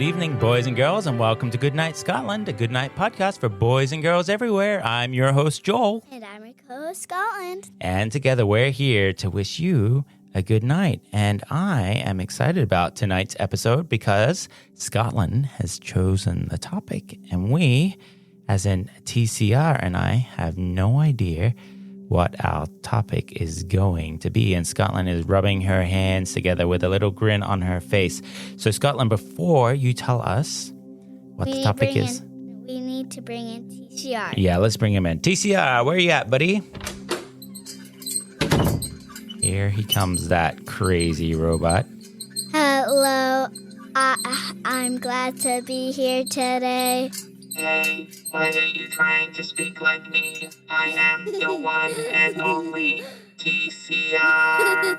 evening, boys and girls, and welcome to Goodnight Scotland, a goodnight podcast for boys and girls everywhere. I'm your host, Joel. And I'm your co-host, Scotland. And together we're here to wish you a good night. And I am excited about tonight's episode because Scotland has chosen the topic. And we, as in T.C.R. and I, have no idea what our topic is going to be. And Scotland is rubbing her hands together with a little grin on her face. So Scotland, before you tell us what the topic is. We need to bring in T.C.R. Yeah, let's bring him in. T.C.R., where are you at, buddy? Here he comes, that crazy robot. Hello. I'm glad to be here today. Hey, why are you trying to speak like me? I am the one and only T.C.R.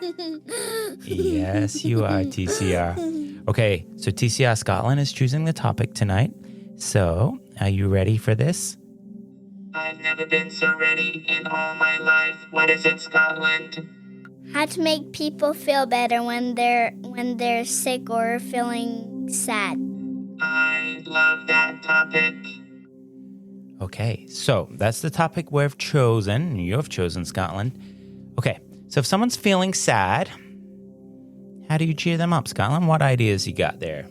Yes, you are, T.C.R. Okay, so T.C.R. Scotland is choosing the topic tonight. So, are you ready for this? I've never been so ready in all my life. What is it, Scotland? How to make people feel better when they're sick or feeling sad. I love that topic. Okay, so that's the topic we've chosen. You've chosen, Scotland. Okay, so if someone's feeling sad, how do you cheer them up, Scotland? What ideas you got there?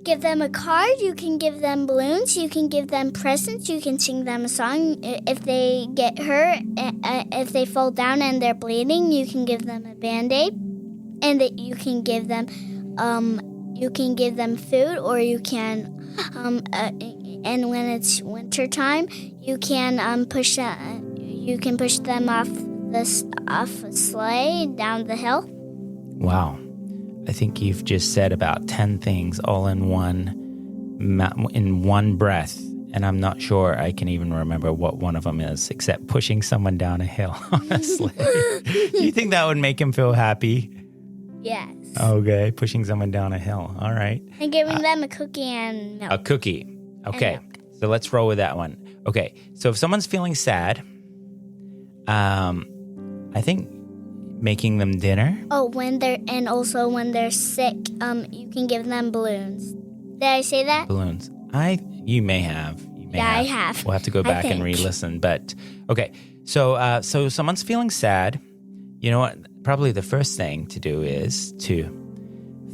Give them a card. You can give them balloons. You can give them presents. You can sing them a song. If they get hurt, if they fall down and they're bleeding, you can give them a Band-Aid. And that you can give them food, or you can, and when it's winter time, you can push them off a sleigh down the hill. Wow. I think you've just said about 10 things all in one breath, and I'm not sure I can even remember what one of them is, except pushing someone down a hill, honestly. Do you think that would make him feel happy? Yes. Okay, pushing someone down a hill. All right. And giving them a cookie and milk. A cookie. Okay, so let's roll with that one. Okay, so if someone's feeling sad, I think making them dinner. Oh, when they're sick, you can give them balloons. Did I say that? Balloons. You may have. I have. We'll have to go back and re-listen. But okay, so someone's feeling sad. You know what? Probably the first thing to do is to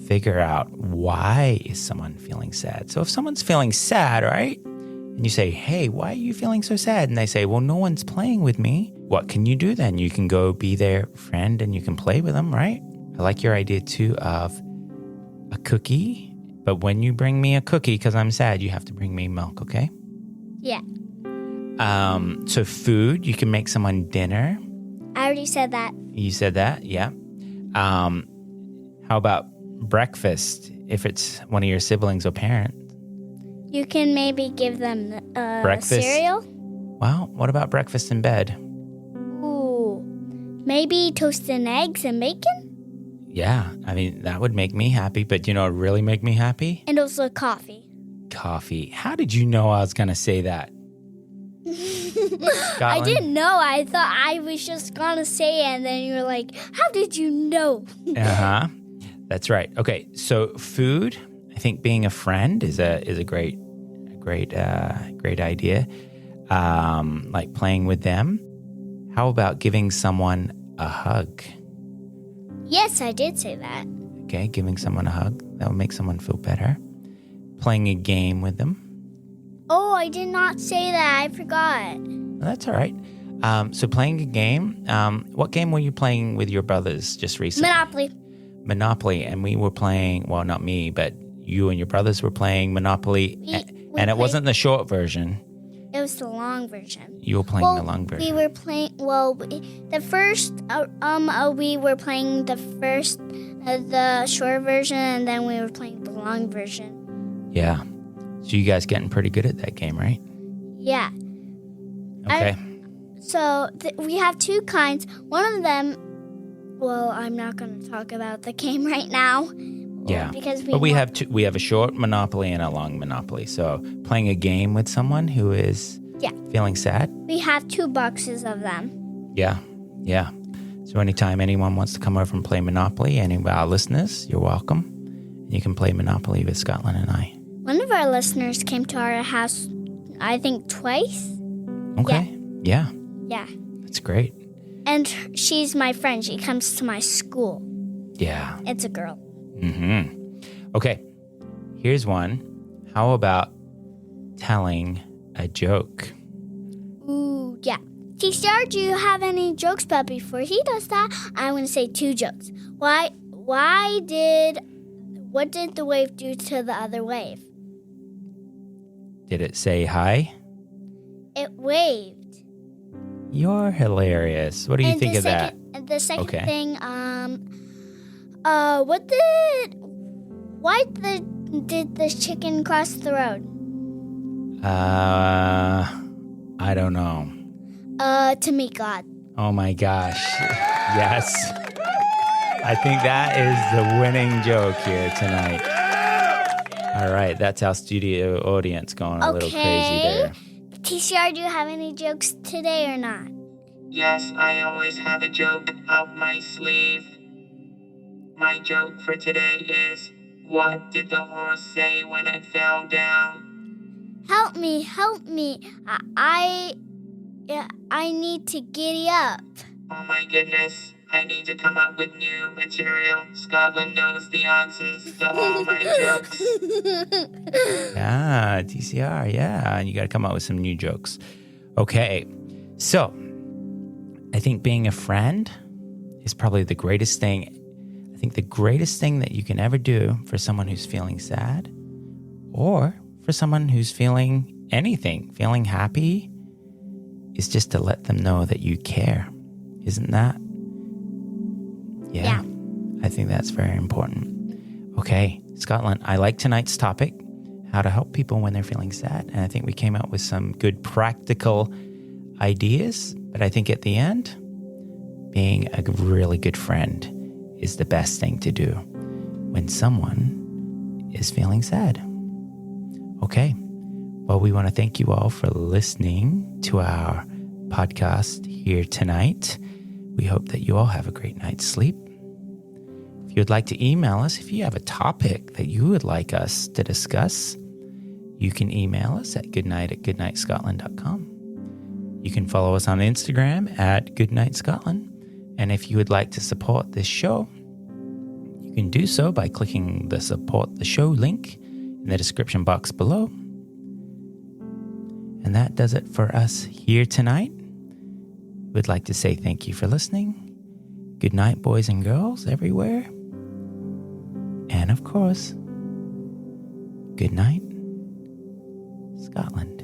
figure out why is someone feeling sad. So if someone's feeling sad, right? And you say, hey, why are you feeling so sad? And they say, well, no one's playing with me. What can you do then? You can go be their friend and you can play with them, right? I like your idea too of a cookie. But when you bring me a cookie, because I'm sad, you have to bring me milk, okay? Yeah. So food, you can make someone dinner. I already said that. You said that, yeah. How about breakfast if it's one of your siblings or parents? You can maybe give them breakfast cereal. Well, what about breakfast in bed? Ooh, maybe toasted eggs and bacon? Yeah, I mean, that would make me happy, but you know what would really make me happy? And also coffee. Coffee. How did you know I was going to say that? I didn't know. I thought I was just going to say it, and then you were like, how did you know? Uh-huh. That's right. Okay, so food, I think being a friend is a great idea. Like playing with them. How about giving someone a hug? Yes, I did say that. Okay, giving someone a hug. That will make someone feel better. Playing a game with them. Oh, I did not say that. I forgot. That's all right. So playing a game. What game were you playing with your brothers just recently? Monopoly. And we were playing, well, not me, but you and your brothers were playing Monopoly. And it wasn't the short version. It was the long version. You were playing the long version. We were playing, we were playing the short version, and then we were playing the long version. Yeah. So you guys getting pretty good at that game, right? Yeah. Okay. We have two kinds. One of them, well, I'm not going to talk about the game right now. Yeah. Because we have a short Monopoly and a long Monopoly. So playing a game with someone who is feeling sad. We have 2 boxes of them. Yeah. So anytime anyone wants to come over and play Monopoly, any of our listeners, you're welcome. You can play Monopoly with Scotland and I. One of our listeners came to our house, I think, twice. Okay. Yeah. Yeah. That's great. And she's my friend. She comes to my school. Yeah. It's a girl. Okay. Here's one. How about telling a joke? Ooh, yeah. T.C.R, do you have any jokes? But before he does that, I'm going to say 2 jokes. What did the wave do to the other wave? Did it say hi? It waved. You're hilarious. What do you think of that? And the second Okay. thing, why did the chicken cross the road? I don't know. To meet God. Oh my gosh. Yes. I think that is the winning joke here tonight. All right. That's our studio audience going a little crazy there. T.C.R, do you have any jokes today or not? Yes, I always have a joke up my sleeve. My joke for today is, what did the horse say when it fell down? Help me. I need to giddy up. Oh my goodness, I need to come up with new material. Scotland knows the answers to all my jokes. Yeah, T.C.R, yeah. And you got to come up with some new jokes. Okay. So, I think being a friend is probably the greatest thing. I think the greatest thing that you can ever do for someone who's feeling sad or for someone who's feeling anything, feeling happy, is just to let them know that you care. Isn't that? Yeah. I think that's very important. Okay, Scotland, I like tonight's topic, how to help people when they're feeling sad. And I think we came up with some good practical ideas. But I think at the end, being a really good friend is the best thing to do when someone is feeling sad. Okay. Well, we want to thank you all for listening to our podcast here tonight. We hope that you all have a great night's sleep. If you'd like to email us, if you have a topic that you would like us to discuss, you can email us at goodnightscotland.com. You can follow us on Instagram at Goodnight Scotland. And if you would like to support this show, you can do so by clicking the support the show link in the description box below. And that does it for us here tonight. We'd like to say thank you for listening. Good night, boys and girls everywhere. And of course, good night, Scotland.